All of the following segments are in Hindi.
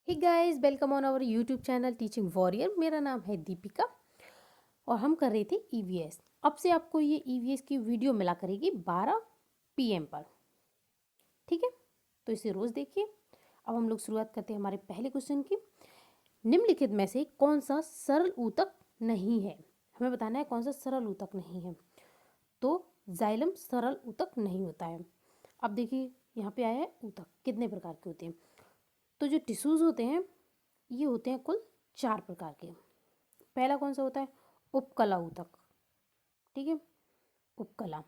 Hey guys, welcome on our YouTube channel Teaching Warrior. मेरा नाम है दीपिका और हम कर रहे थे ईवीएस। अब से आपको ये ईवीएस की वीडियो मिला करेगी 12 पीएम पर। ठीक है, तो इसे रोज़ देखिए। अब हम लोग शुरुआत करते हैं हमारे पहले क्वेश्चन की। निम्नलिखित में से कौन सा सरल ऊतक नहीं है? हमें बताना है कौन सा सरल ऊतक नहीं है। तो जाइलम सरल ऊतक नहीं होता है। अब देखिए यहाँ पे आया है ऊतक कितने प्रकार के होते हैं। तो जो टिश्यूज़ होते हैं ये होते हैं कुल 4 प्रकार के। पहला कौन सा होता है? उपकला ऊतक। ठीक है, उपकला।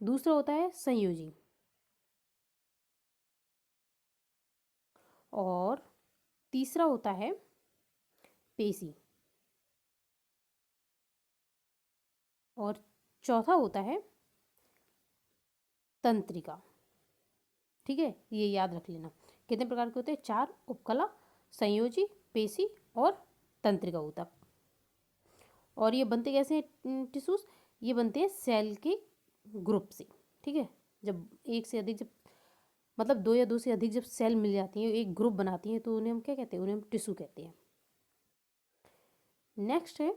दूसरा होता है संयोजी। और तीसरा होता है पेशी। और चौथा होता है तंत्रिका। ठीक है, ये याद रख लेना। कितने प्रकार के होते हैं? 4। उपकला, संयोजी, पेशी और तंत्रिका ऊतक। और ये बनते कैसे हैं टिश्यूज? ये बनते हैं सेल के ग्रुप से। ठीक है, जब एक से अधिक, जब मतलब दो या दो से अधिक जब सेल मिल जाती हैं, एक ग्रुप बनाती हैं, तो उन्हें हम क्या कहते हैं? उन्हें हम टिश्यू कहते हैं। नेक्स्ट है,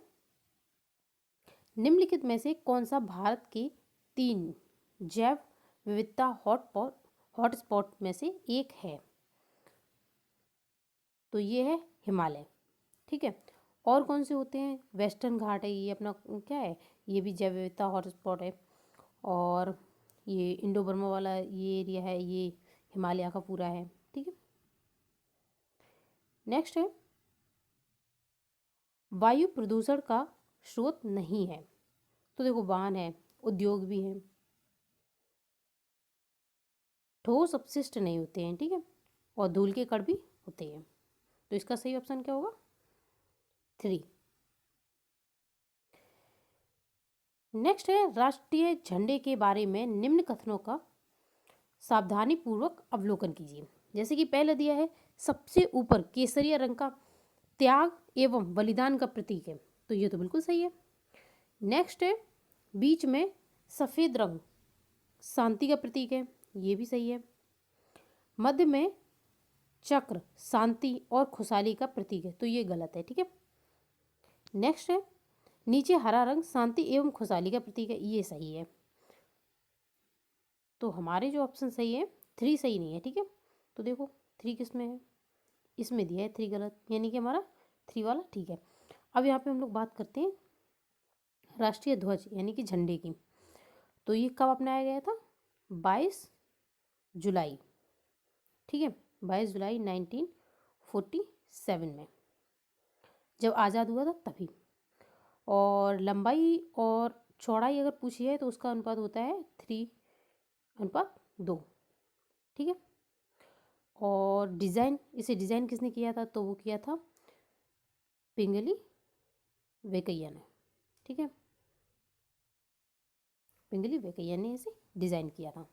निम्नलिखित में से कौन सा भारत के 3 जैव विविधता हॉटस्पॉट में से एक है? तो ये है हिमालय। ठीक है, और कौन से होते हैं? वेस्टर्न घाट है, ये अपना क्या है, ये भी जैव विविधता हॉटस्पॉट है। और ये इंडो बर्मा वाला ये एरिया है, ये हिमालय का पूरा है। ठीक है, नेक्स्ट है, वायु प्रदूषण का स्रोत नहीं है। तो देखो, वाहन है, उद्योग भी है, ठोस अपशिष्ट नहीं होते हैं। ठीक है, और धूल के कण भी होते हैं। तो इसका सही ऑप्शन क्या होगा? 3। नेक्स्ट है, राष्ट्रीय झंडे के बारे में निम्न कथनों का सावधानी पूर्वक अवलोकन कीजिए। जैसे कि पहले दिया है, सबसे ऊपर केसरिया रंग का त्याग एवं बलिदान का प्रतीक है। तो ये तो बिल्कुल सही है। नेक्स्ट है, बीच में सफ़ेद रंग शांति का प्रतीक है। ये भी सही है। मध्य में चक्र शांति और खुशहाली का प्रतीक है। तो ये गलत है। ठीक है, नेक्स्ट है, नीचे हरा रंग शांति एवं खुशहाली का प्रतीक है। ये सही है। तो हमारे जो ऑप्शन सही है, 3 सही नहीं है। ठीक है, तो देखो 3 किस में है? इसमें दिया है 3 गलत, यानी कि हमारा 3 वाला ठीक है। अब यहाँ पे हम लोग बात करते हैं राष्ट्रीय ध्वज यानी कि झंडे की। तो ये कब अपनाया गया था? 22 जुलाई। ठीक है, 22 जुलाई 1947 में, जब आज़ाद हुआ था तभी। और लंबाई और चौड़ाई अगर पूछी है तो उसका अनुपात होता है 3:2। ठीक है, और डिज़ाइन, इसे डिज़ाइन किसने किया था? तो वो किया था पिंगली वेंकैया ने। ठीक है, पिंगली वेंकैया ने इसे डिज़ाइन किया था।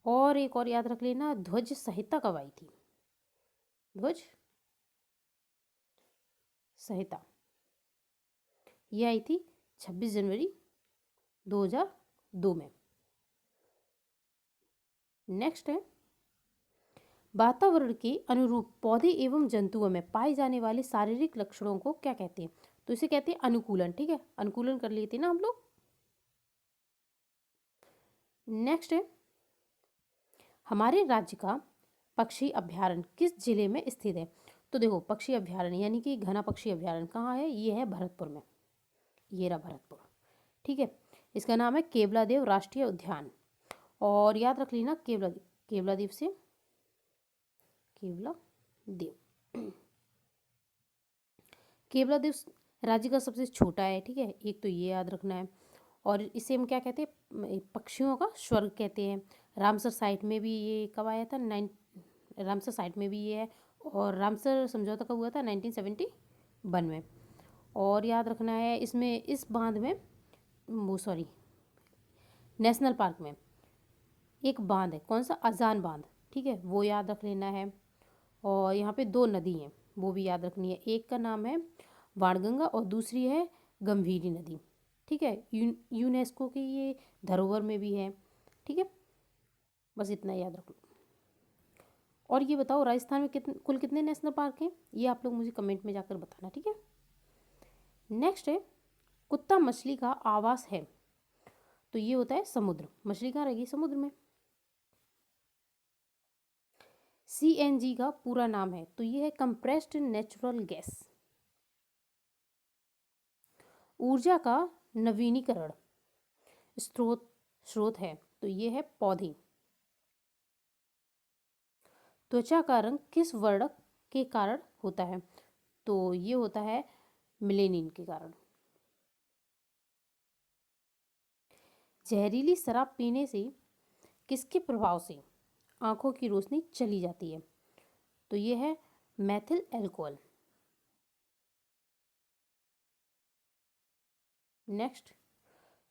और एक और याद रख लेना, ध्वज संहिता कब आई थी? ध्वज संहिता ये आई थी 26 जनवरी 2002 में। नेक्स्ट है, वातावरण के अनुरूप पौधे एवं जंतुओं में पाए जाने वाले शारीरिक लक्षणों को क्या कहते हैं? तो इसे कहते हैं अनुकूलन। ठीक है, अनुकूलन कर लिए थे ना हम लोग। नेक्स्ट है, हमारे राज्य का पक्षी अभ्यारण्य किस जिले में स्थित है? तो देखो, पक्षी अभ्यारण्य यानी कि घना पक्षी अभ्यारण्य कहाँ है? ये है भरतपुर में। ये रहा भरतपुर। ठीक है, इसका नाम है केवलादेव राष्ट्रीय उद्यान। और याद रख लेना, केवलादेव से केवलादेव केवलादेव राज्य का सबसे छोटा है। ठीक है, एक तो ये याद रखना है। और इसे हम क्या कहते हैं? पक्षियों का स्वर्ग कहते हैं। रामसर साइट में भी ये कब आया था? रामसर साइट में भी ये है। और रामसर समझौता कब हुआ था? 1971 में। और याद रखना है, इसमें इस बांध में नेशनल पार्क में एक बांध है। कौन सा? अजान बांध। ठीक है, वो याद रख लेना है। और यहाँ पे 2 नदी हैं, वो भी याद रखनी है। एक का नाम है बाणगंगा और दूसरी है गंभीरी नदी। ठीक है, यूनेस्को की ये धरोहर में भी है। ठीक है, बस इतना याद रख लो। और ये बताओ राजस्थान में कुल कितने नेशनल पार्क हैं, ये आप लोग मुझे कमेंट में जाकर बताना, ठीक है। नेक्स्ट है कुत्ता मछली का आवास है, तो ये होता है समुद्र। मछली कहाँ रहेगी, समुद्र में। CNG का पूरा नाम है, तो ये है कंप्रेस्ड नेचुरल गैस। ऊर्जा का नवीनीकरण स्रोत स्रोत है, तो ये है पौधे। त्वचा का रंग किस वर्णक के कारण होता है, तो ये होता है मिलेनिन के कारण। जहरीली शराब पीने से किसके प्रभाव से आंखों की रोशनी चली जाती है, तो ये है मैथिल एल्कोहल। नेक्स्ट,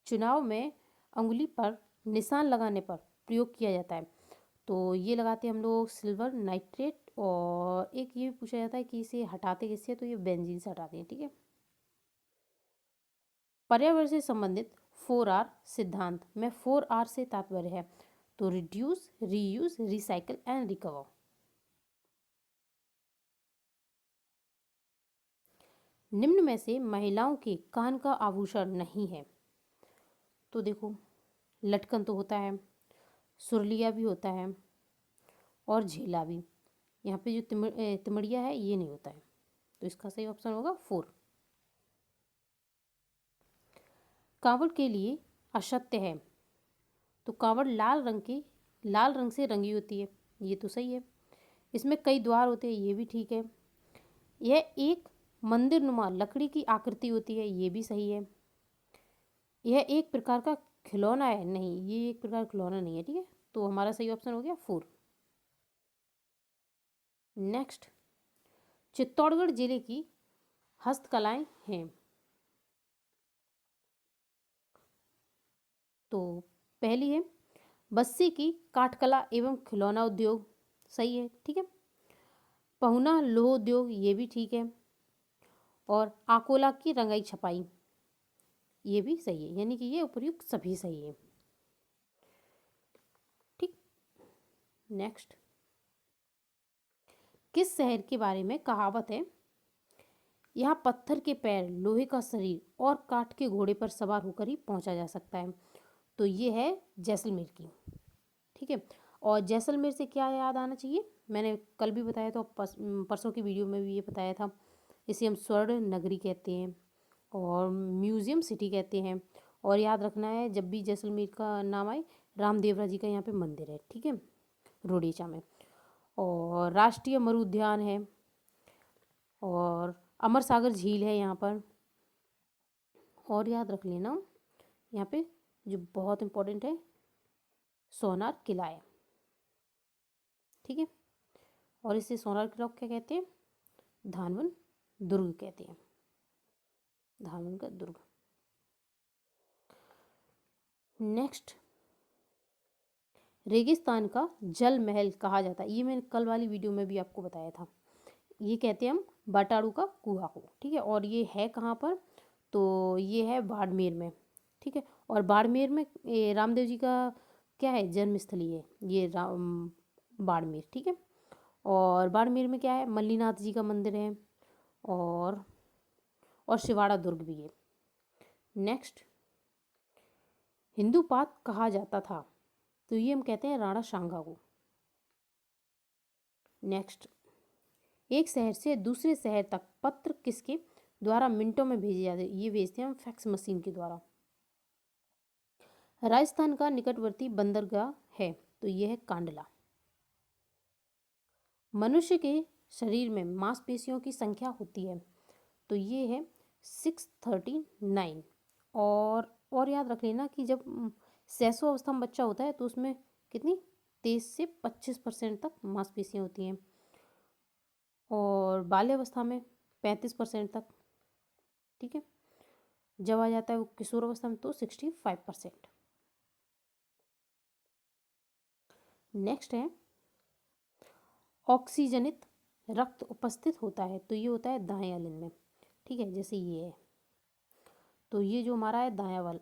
चुनाव में अंगुली पर निशान लगाने पर प्रयोग किया जाता है, तो ये लगाते हैं हम लोग सिल्वर नाइट्रेट, और एक ये भी पूछा जाता है कि इसे हटाते किससे, तो ये बेंजीन से हटाते हैं, ठीक है। पर्यावरण से संबंधित 4R सिद्धांत में 4R से तात्पर्य है, तो reduce, reuse, recycle and recover. निम्न में से महिलाओं के कान का आभूषण नहीं है, तो देखो लटकन तो होता है, सुरलिया भी होता है, और झेला भी। यहाँ पे जो तिमड़िया है ये नहीं होता है, तो इसका सही ऑप्शन होगा 4। कांवड़ के लिए असत्य है, तो कांवड़ लाल रंग से रंगी होती है, ये तो सही है। इसमें कई द्वार होते हैं, ये भी ठीक है। यह एक मंदिर नुमा लकड़ी की आकृति होती है, ये भी सही है। यह एक प्रकार का खिलौना है, नहीं ये एक प्रकार का खिलौना नहीं है, ठीक है। तो हमारा सही ऑप्शन हो गया 4। नेक्स्ट, चित्तौड़गढ़ जिले की हस्तकलाएं हैं, तो पहली है बस्सी की काठकला एवं खिलौना उद्योग, सही है, ठीक है। पहुना लोह उद्योग, ये भी ठीक है। और आकोला की रंगाई छपाई, ये भी सही है, यानी कि ये उपयुक्त सभी सही है, ठीक। नेक्स्ट, किस शहर के बारे में कहावत है, यहाँ पत्थर के पैर, लोहे का शरीर और काठ के घोड़े पर सवार होकर ही पहुंचा जा सकता है, तो ये है जैसलमेर की, ठीक है। और जैसलमेर से क्या याद आना चाहिए, मैंने कल भी बताया था, परसों की वीडियो में भी ये बताया था, इसे हम स्वर्ण नगरी कहते हैं और म्यूज़ियम सिटी कहते हैं। और याद रखना है जब भी जैसलमेर का नाम आए, रामदेवरा जी का यहाँ पे मंदिर है, ठीक है, रोडेचा में। और राष्ट्रीय मरु उद्यान है, और अमर सागर झील है यहाँ पर। और याद रख लेना यहाँ पे जो बहुत इम्पोर्टेंट है, सोनार किला है, ठीक है। और इसे सोनार किला क्या कहते हैं, धानवन दुर्ग कहते हैं, धानवन का दुर्ग। नेक्स्ट, रेगिस्तान का जल महल कहा जाता है, ये मैंने कल वाली वीडियो में भी आपको बताया था। ये कहते हैं हम बाटाड़ू का कुआं को, ठीक है। और ये है कहाँ पर, तो ये है बाड़मेर में, ठीक है। और बाड़मेर में रामदेव जी का क्या है, जन्मस्थली है ये बाड़मेर, ठीक है। और बाड़मेर में क्या है, मल्लीनाथ जी का मंदिर है, और शिवाड़ा दुर्ग भी है। नेक्स्ट, हिंदूपात कहा जाता था, तो ये हम कहते हैं राणा सांगा को। नेक्स्ट, एक शहर से दूसरे शहर तक पत्र किसके द्वारा मिनटों में भेजे जाते हैं, ये भेजते हैं हम फैक्स मशीन के द्वारा। राजस्थान का निकटवर्ती बंदरगाह है, तो ये है कांडला। मनुष्य के शरीर में मांसपेशियों की संख्या होती है, तो ये है 639। और याद रख लेना कि जब शैशव अवस्था में बच्चा होता है तो उसमें कितनी 23 से 25% तक मांसपेशियाँ होती हैं, और बाल्यावस्था में 35% तक, ठीक है। जब आ जाता है वो किशोर अवस्था में तो 65%। नेक्स्ट है ऑक्सीजनित रक्त उपस्थित होता है, तो ये होता है दाएं अलिंद में, ठीक है, जैसे ये है। तो ये जो हमारा है दायां वाला,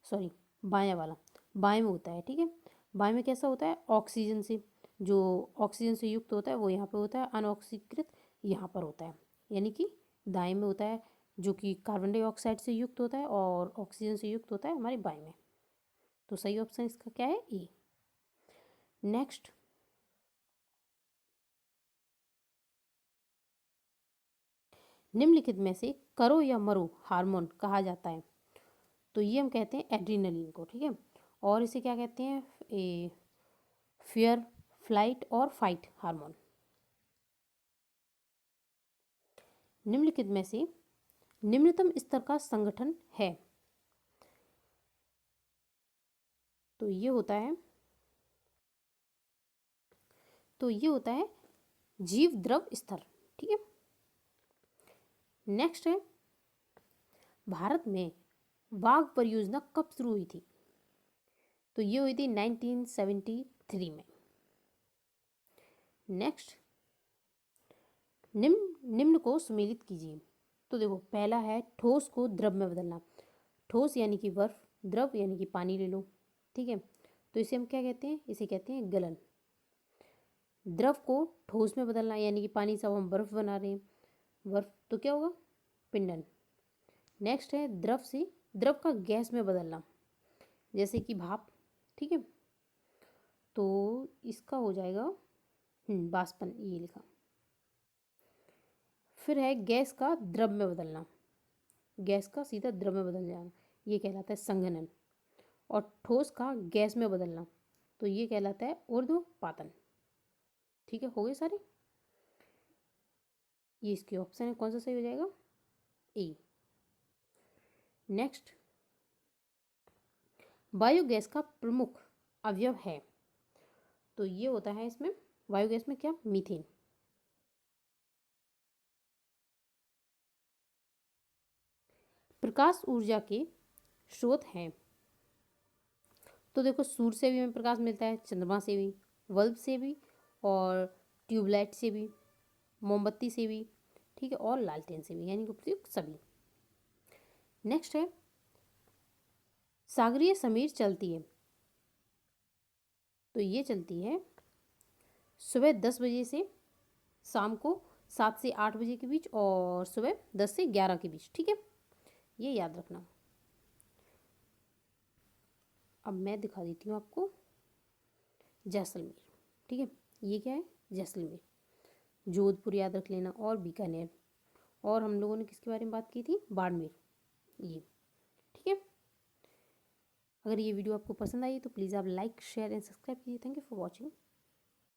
सॉरी बायां वाला, बाएं में होता है, ठीक है। बाएं में कैसा होता है, ऑक्सीजन से। जो ऑक्सीजन से युक्त होता है वो यहाँ पे होता है, अनऑक्सीकृत यहाँ पर होता है, यानी कि दाएं में होता है जो कि कार्बन डाइऑक्साइड से युक्त होता है और ऑक्सीजन से युक्त होता है हमारे बाएं में। तो सही ऑप्शन इसका क्या है? ए। नेक्स्ट, निम्नलिखित में से करो या मरो हार्मोन कहा जाता है। तो ये हम कहते हैं एड्रीनलिन को, ठीक है। और इसे क्या कहते हैं? ए फियर, फ्लाइट और फाइट हार्मोन। निम्नलिखित में से निम्नतम स्तर का संगठन है। तो ये होता है जीव द्रव स्तर, ठीक है। नेक्स्ट है, भारत में बाघ परियोजना कब शुरू हुई थी? तो ये हुई थी 1973 में। नेक्स्ट, निम्न को सुमेलित कीजिए। तो देखो, पहला है ठोस को द्रव में बदलना। ठोस यानी कि बर्फ, द्रव यानी कि पानी ले लो, ठीक है। तो इसे हम क्या कहते हैं? इसे कहते हैं गलन। द्रव को ठोस में बदलना यानी कि पानी से अब हम बर्फ बना रहे हैं, बर्फ, तो क्या होगा? पिंडन। नेक्स्ट है द्रव का गैस में बदलना, जैसे कि भाप, ठीक है। तो इसका हो जाएगा बाष्पन, ये लिखा। फिर है गैस का द्रव में बदलना, गैस का सीधा द्रव में बदल जाना, ये कहलाता है संघनन। और ठोस का गैस में बदलना, तो ये कहलाता है ऊर्ध्वपातन, ठीक है। हो गए सारे? ये इसके ऑप्शन है, कौन सा सही हो जाएगा? ए। नेक्स्ट, बायोगैस का प्रमुख अवयव है। तो ये होता है इसमें बायोगैस में क्या? मीथेन। प्रकाश ऊर्जा के स्रोत हैं। तो देखो, सूर्य से भी हमें प्रकाश मिलता है, चंद्रमा से भी, बल्ब से भी, और ट्यूबलाइट से भी, मोमबत्ती से भी, ठीक है, और लालटेन से भी, यानी कि उपयुक्त सभी। नेक्स्ट है, सागरीय समीर चलती है। तो ये चलती है सुबह 10 बजे से शाम को 7 से 8 बजे के बीच, और सुबह 10 से 11 के बीच, ठीक है। ये याद रखना। अब मैं दिखा देती हूँ आपको जैसलमेर, ठीक है। ये क्या है? जैसलमेर। जोधपुर याद रख लेना, और बीकानेर। और हम लोगों ने किसके बारे में बात की थी? बाड़मेर, ये, ठीक है। अगर ये वीडियो आपको पसंद आई तो प्लीज़ आप लाइक, शेयर एंड सब्सक्राइब कीजिए। Thank you for watching.